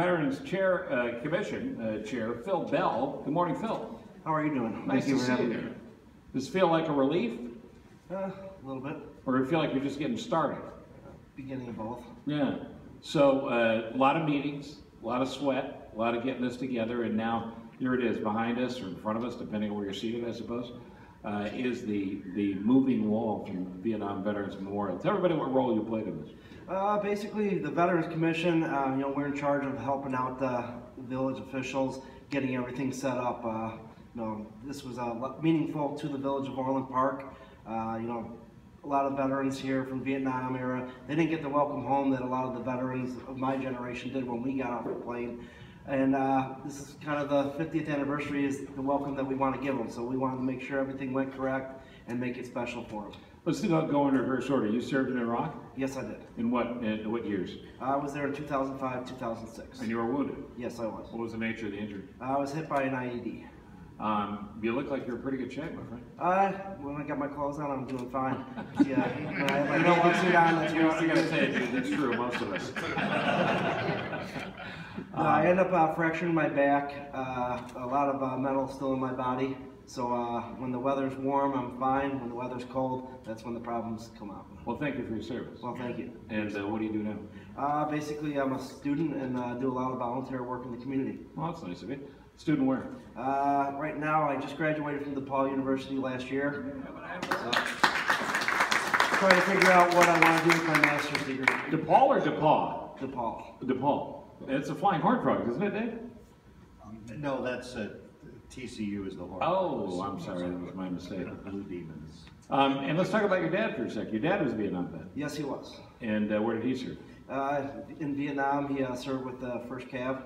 Veterans Commission Chair Phil Bell. Good morning, Phil. How are you doing? Nice to see you. Does it feel like a relief? A little bit. Or do you feel like you're just getting started? Beginning of both. Yeah. So a lot of meetings, a lot of sweat, a lot of getting this together, and now here it is behind us or in front of us, depending on where you're seated, I suppose, is the moving wall from Vietnam Veterans Memorial. Tell everybody what role you played in this. Basically, the Veterans Commission, we're in charge of helping out the village officials, getting everything set up. This was meaningful to the village of Orland Park. A lot of veterans here from Vietnam era, they didn't get the welcome home that a lot of the veterans of my generation did when we got off the plane. And this is kind of the 50th anniversary is the welcome that we want to give them. So we wanted to make sure everything went correct and make it special for them. Let's go in reverse order. You served in Iraq? Yes, I did. In what years? I was there in 2005, 2006. And you were wounded? Yes, I was. What was the nature of the injury? I was hit by an IED. You look like you're in pretty good shape, my friend. When I got my clothes on, I'm doing fine. Yeah, I have my no wetsuit on. That's you know what I gotta say, dude, that's true, most of us. I ended up fracturing my back. A lot of metal still in my body. So when the weather's warm, I'm fine. When the weather's cold, that's when the problems come out. Well, thank you for your service. Well, thank you. And what do you do now? Basically, I'm a student and do a lot of volunteer work in the community. Well, that's nice of you. Student where? Right now, I just graduated from DePaul University last year. So, trying to figure out what I want to do with my master's degree. DePaul or DePaul? DePaul. DePaul. It's a Flying Horn Frog, isn't it, Dave? No, that's TCU is the horn. Oh, I'm sorry, that was my mistake. Blue Demons. And let's talk about your dad for a sec. Your dad was a Vietnam vet. Yes, he was. And where did he serve? In Vietnam, he served with the 1st Cav.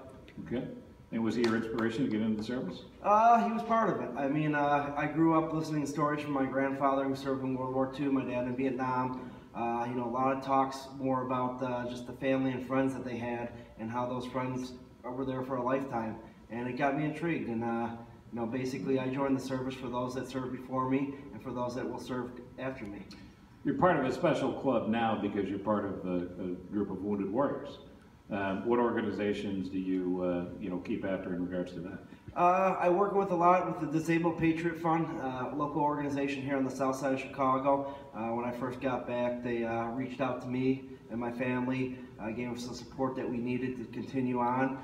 Okay. And was he your inspiration to get into the service? He was part of it. I mean, I grew up listening to stories from my grandfather who served in World War II, my dad in Vietnam. A lot of talks more about just the family and friends that they had and how those friends were there for a lifetime. And it got me intrigued. And basically I joined the service for those that served before me and for those that will serve after me. You're part of a special club now because you're part of a group of wounded warriors. What organizations do you keep after in regards to that? I work with a lot with the Disabled Patriot Fund, a local organization here on the south side of Chicago. When I first got back, they reached out to me and my family, gave us the support that we needed to continue on.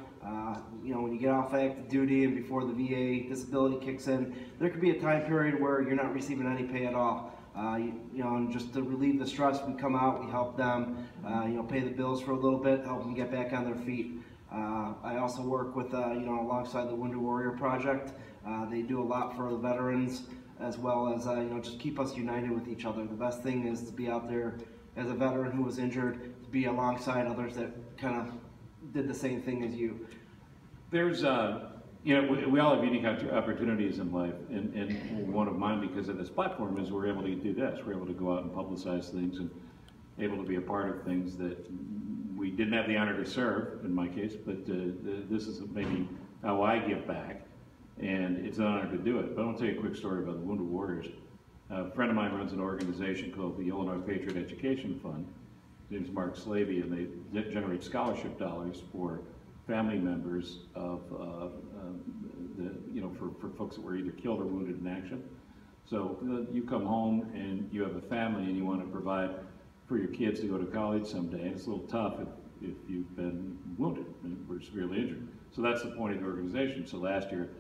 When you get off active duty and before the VA disability kicks in, there could be a time period where you're not receiving any pay at all. And just to relieve the stress, we come out, we help them, pay the bills for a little bit, help them get back on their feet. I also work with, alongside the Wounded Warrior Project. They do a lot for the veterans, as well as, just keep us united with each other. The best thing is to be out there as a veteran who was injured, to be alongside others that kind of did the same thing as you. There's, we all have unique opportunities in life, and one of mine, because of this platform, is we're able to do this. We're able to go out and publicize things and able to be a part of things that we didn't have the honor to serve, in my case, but this is maybe how I give back, and it's an honor to do it. But I want to tell you a quick story about the Wounded Warriors. A friend of mine runs an organization called the Illinois Patriot Education Fund. His name's Mark Slavey, and they generate scholarship dollars for family members of for folks that were either killed or wounded in action. So you come home and you have a family and you want to provide for your kids to go to college someday. It's a little tough if you've been wounded and were severely injured. So that's the point of the organization. So last year